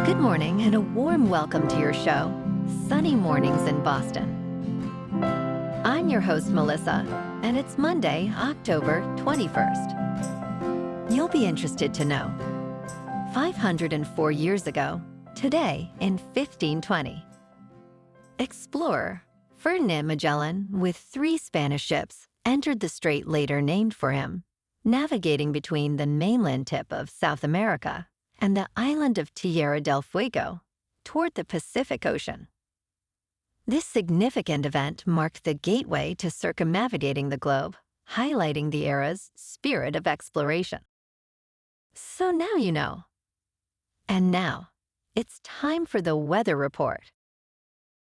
Good morning and a warm welcome to your show, Sunny Mornings in Boston. I'm your host, Melissa, and it's Monday, October 21st. You'll be interested to know, 504 years ago, today in 1520, explorer Ferdinand Magellan, with 3 Spanish ships, entered the strait later named for him, navigating between the mainland tip of South America and the island of Tierra del Fuego toward the Pacific Ocean. This significant event marked the gateway to circumnavigating the globe, highlighting the era's spirit of exploration. So now you know. And now, it's time for the weather report.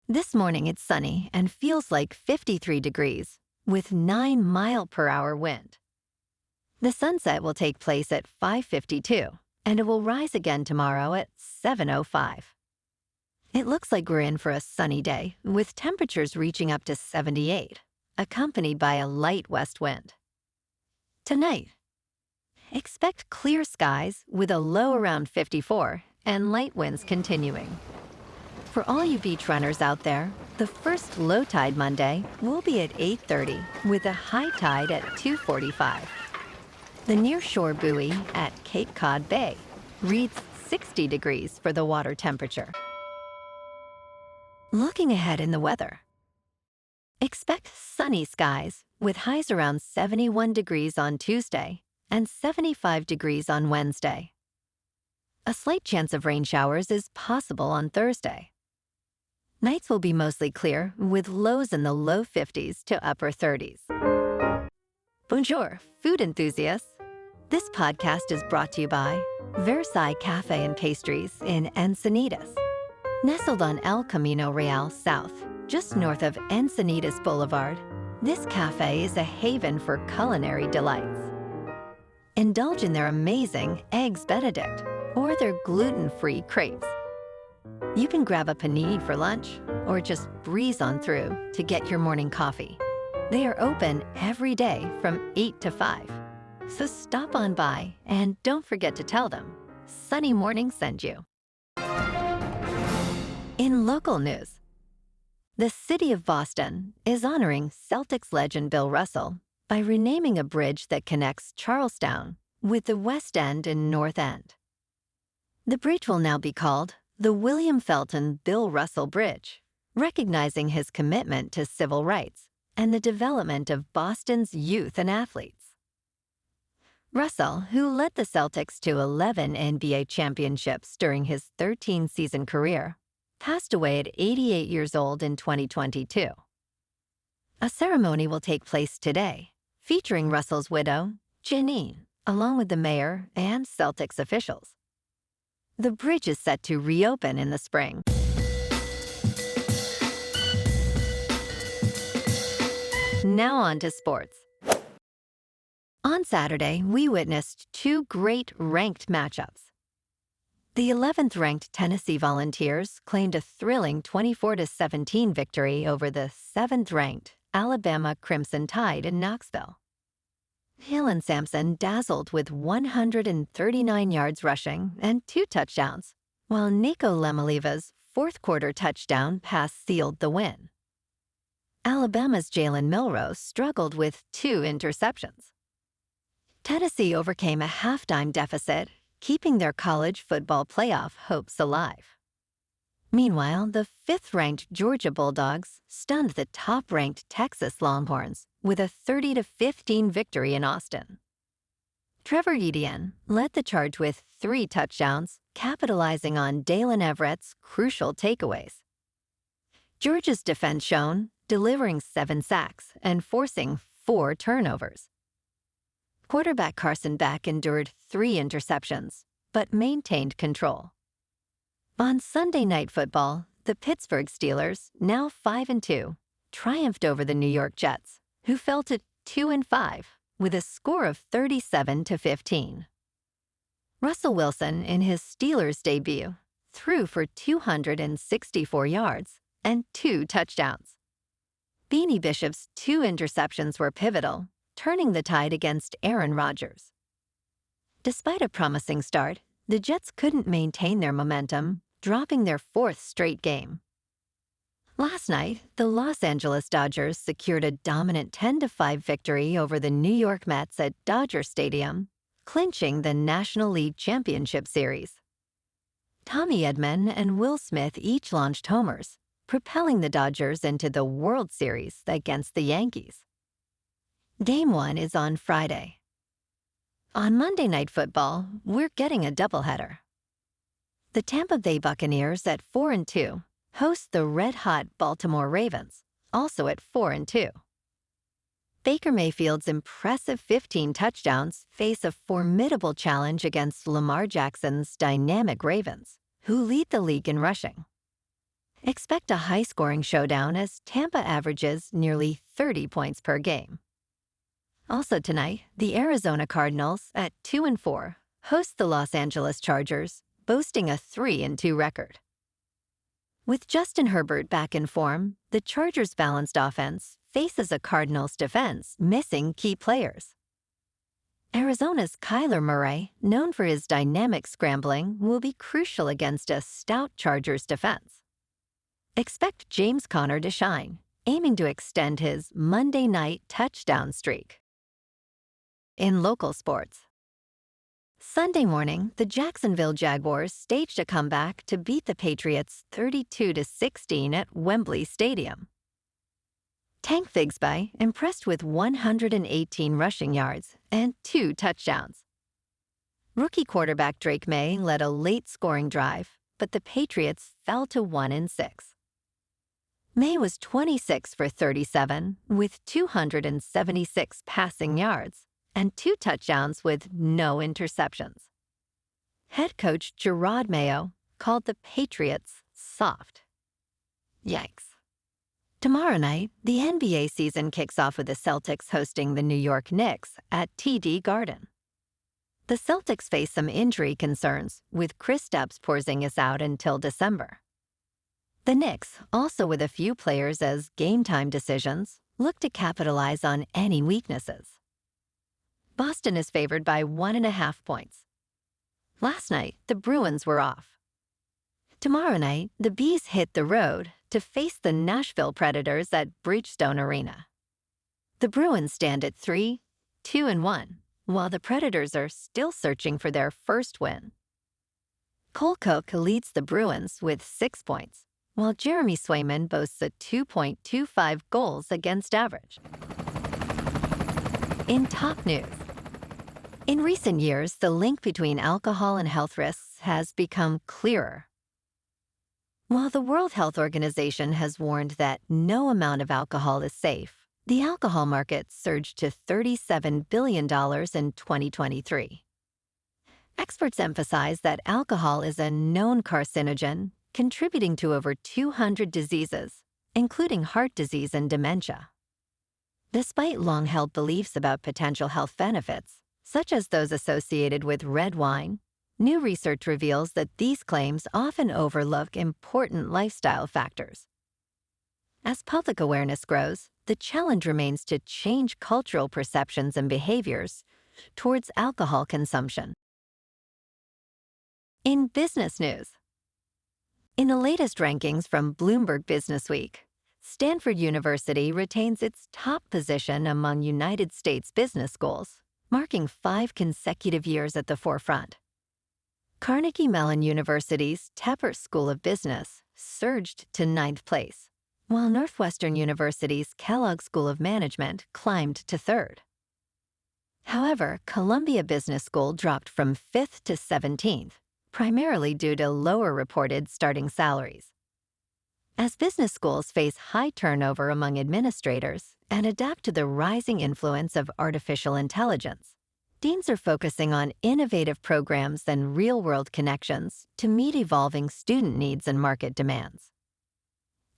This morning it's sunny and feels like 53 degrees, with 9-mile-per-hour wind. The sunset will take place at 5:52. And it will rise again tomorrow at 7:05. It looks like we're in for a sunny day, with temperatures reaching up to 78, accompanied by a light west wind. Tonight, expect clear skies with a low around 54 and light winds continuing. For all you beach runners out there, the first low tide Monday will be at 8:30 with a high tide at 2:45. The nearshore buoy at Cape Cod Bay reads 60 degrees for the water temperature. Looking ahead in the weather, expect sunny skies with highs around 71 degrees on Tuesday and 75 degrees on Wednesday. A slight chance of rain showers is possible on Thursday. Nights will be mostly clear with lows in the low 50s to upper 30s. Bonjour, food enthusiasts. This podcast is brought to you by Versailles Cafe and Pastries in Encinitas. Nestled on El Camino Real South, just north of Encinitas Boulevard, this cafe is a haven for culinary delights. Indulge in their amazing Eggs Benedict or their gluten-free crepes. You can grab a panini for lunch or just breeze on through to get your morning coffee. They are open every day from 8 to 5. So stop on by and don't forget to tell them Sunny Morning sent you. In local news, the city of Boston is honoring Celtics legend Bill Russell by renaming a bridge that connects Charlestown with the West End and North End. The bridge will now be called the William Felton Bill Russell Bridge, recognizing his commitment to civil rights and the development of Boston's youth and athletes. Russell, who led the Celtics to 11 NBA championships during his 13-season career, passed away at 88 years old in 2022. A ceremony will take place today, featuring Russell's widow, Janine, along with the mayor and Celtics officials. The bridge is set to reopen in the spring. Now on to sports. On Saturday, we witnessed 2 great ranked matchups. The 11th-ranked Tennessee Volunteers claimed a thrilling 24-17 victory over the 7th-ranked Alabama Crimson Tide in Knoxville. Hill and Sampson dazzled with 139 yards rushing and 2 touchdowns, while Nico Lemaliva's fourth-quarter touchdown pass sealed the win. Alabama's Jalen Milroe struggled with 2 interceptions. Tennessee overcame a halftime deficit, keeping their college football playoff hopes alive. Meanwhile, the 5th-ranked Georgia Bulldogs stunned the top-ranked Texas Longhorns with a 30-15 victory in Austin. Trevor Etienne led the charge with 3 touchdowns, capitalizing on Dalen Everett's crucial takeaways. Georgia's defense shone, delivering 7 sacks and forcing 4 turnovers. Quarterback Carson Beck endured 3 interceptions, but maintained control. On Sunday Night Football, the Pittsburgh Steelers, now 5-2, triumphed over the New York Jets, who fell to 2-5 with a score of 37-15. Russell Wilson, in his Steelers debut, threw for 264 yards and 2 touchdowns. Beanie Bishop's 2 interceptions were pivotal, turning the tide against Aaron Rodgers. Despite a promising start, the Jets couldn't maintain their momentum, dropping their fourth straight game. Last night, the Los Angeles Dodgers secured a dominant 10-5 victory over the New York Mets at Dodger Stadium, clinching the National League Championship Series. Tommy Edman and Will Smith each launched homers, propelling the Dodgers into the World Series against the Yankees. Game 1 is on Friday. On Monday Night Football, we're getting a doubleheader. The Tampa Bay Buccaneers at 4-2 host the red-hot Baltimore Ravens, also at 4-2. Baker Mayfield's impressive 15 touchdowns face a formidable challenge against Lamar Jackson's dynamic Ravens, who lead the league in rushing. Expect a high-scoring showdown as Tampa averages nearly 30 points per game. Also tonight, the Arizona Cardinals at 2-4 host the Los Angeles Chargers, boasting a 3-2 record. With Justin Herbert back in form, the Chargers' balanced offense faces a Cardinals defense missing key players. Arizona's Kyler Murray, known for his dynamic scrambling, will be crucial against a stout Chargers defense. Expect James Conner to shine, aiming to extend his Monday night touchdown streak. In local sports, Sunday morning, the Jacksonville Jaguars staged a comeback to beat the Patriots 32-16 at Wembley Stadium. Tank Bigsby impressed with 118 rushing yards and 2 touchdowns. Rookie quarterback Drake May led a late-scoring drive, but the Patriots fell to 1-6. May was 26 for 37 with 276 passing yards and 2 touchdowns with no interceptions. Head coach Gerard Mayo called the Patriots soft. Yikes. Tomorrow night, the NBA season kicks off with the Celtics hosting the New York Knicks at TD Garden. The Celtics face some injury concerns, with Kristaps Porzingis out until December. The Knicks, also with a few players as game-time decisions, look to capitalize on any weaknesses. Boston is favored by 1.5 points. Last night, the Bruins were off. Tomorrow night, the Bees hit the road to face the Nashville Predators at Bridgestone Arena. The Bruins stand at 3-2-1, while the Predators are still searching for their first win. Cole Cook leads the Bruins with 6 points, while Jeremy Swayman boasts a 2.25 goals against average. In top news, in recent years, the link between alcohol and health risks has become clearer. While the World Health Organization has warned that no amount of alcohol is safe, the alcohol market surged to $37 billion in 2023. Experts emphasize that alcohol is a known carcinogen, contributing to over 200 diseases, including heart disease and dementia. Despite long-held beliefs about potential health benefits, such as those associated with red wine, new research reveals that these claims often overlook important lifestyle factors. As public awareness grows, the challenge remains to change cultural perceptions and behaviors towards alcohol consumption. In business news, in the latest rankings from Bloomberg Businessweek, Stanford University retains its top position among United States business schools, marking 5 consecutive years at the forefront. Carnegie Mellon University's Tepper School of Business surged to 9th place, while Northwestern University's Kellogg School of Management climbed to 3rd. However, Columbia Business School dropped from 5th to 17th, primarily due to lower reported starting salaries. As business schools face high turnover among administrators and adapt to the rising influence of artificial intelligence, deans are focusing on innovative programs and real-world connections to meet evolving student needs and market demands.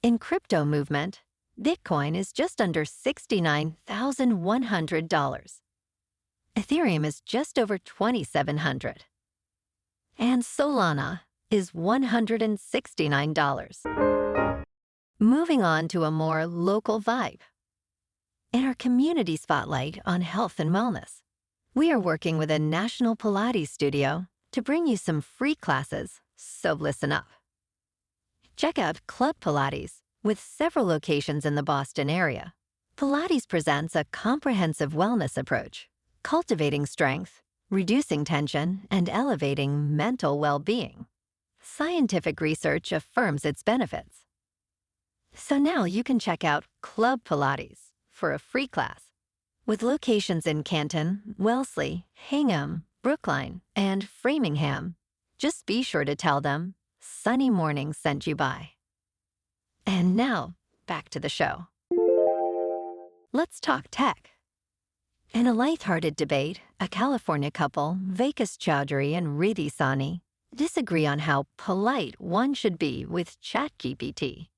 In crypto movement, Bitcoin is just under $69,100. Ethereum is just over $2,700. And Solana is $169. Moving on to a more local vibe. In our community spotlight on health and wellness, we are working with a national Pilates studio to bring you some free classes, so listen up. Check out Club Pilates, with several locations in the Boston area. Pilates presents a comprehensive wellness approach, cultivating strength, reducing tension, and elevating mental well-being. Scientific research affirms its benefits. So now you can check out Club Pilates for a free class. With locations in Canton, Wellesley, Hingham, Brookline, and Framingham, just be sure to tell them Sunny Mornings sent you by. And now, back to the show. Let's talk tech. In a lighthearted debate, a California couple, Vekas Chowdhury and Riddhi Sani, disagree on how polite one should be with ChatGPT.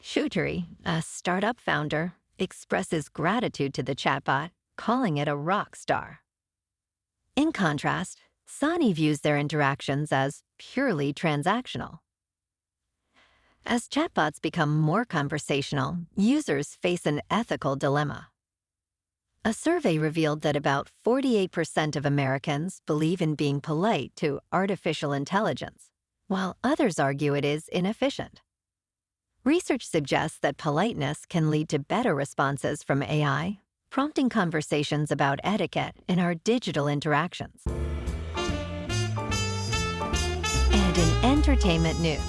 Chowdhury, a startup founder, expresses gratitude to the chatbot, calling it a rock star. In contrast, Sani views their interactions as purely transactional. As chatbots become more conversational, users face an ethical dilemma. A survey revealed that about 48% of Americans believe in being polite to artificial intelligence, while others argue it is inefficient. Research suggests that politeness can lead to better responses from AI, prompting conversations about etiquette in our digital interactions. And in entertainment news,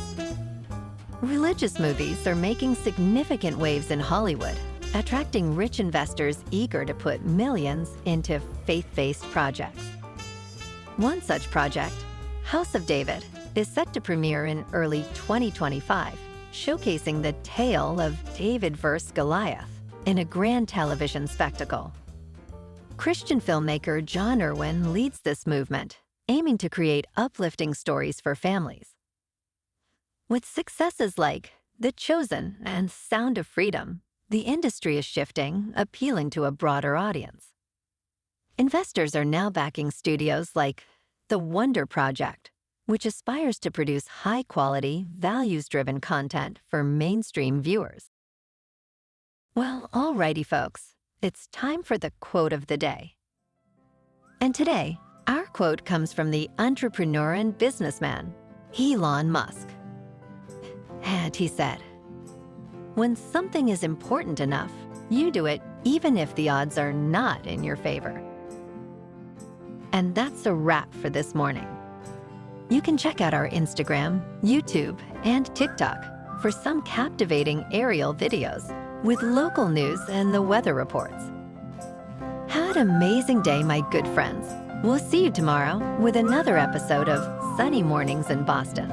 religious movies are making significant waves in Hollywood, attracting rich investors eager to put millions into faith-based projects. One such project, House of David, is set to premiere in early 2025, showcasing the tale of David vs. Goliath in a grand television spectacle. Christian filmmaker John Irwin leads this movement, aiming to create uplifting stories for families. With successes like The Chosen and Sound of Freedom, the industry is shifting, appealing to a broader audience. Investors are now backing studios like The Wonder Project, which aspires to produce high-quality, values-driven content for mainstream viewers. Well, alrighty, folks, it's time for the quote of the day. And today, our quote comes from the entrepreneur and businessman, Elon Musk. And he said, "When something is important enough, you do it even if the odds are not in your favor." And that's a wrap for this morning. You can check out our Instagram, YouTube, and TikTok for some captivating aerial videos with local news and the weather reports. Have an amazing day, my good friends. We'll see you tomorrow with another episode of Sunny Mornings in Boston.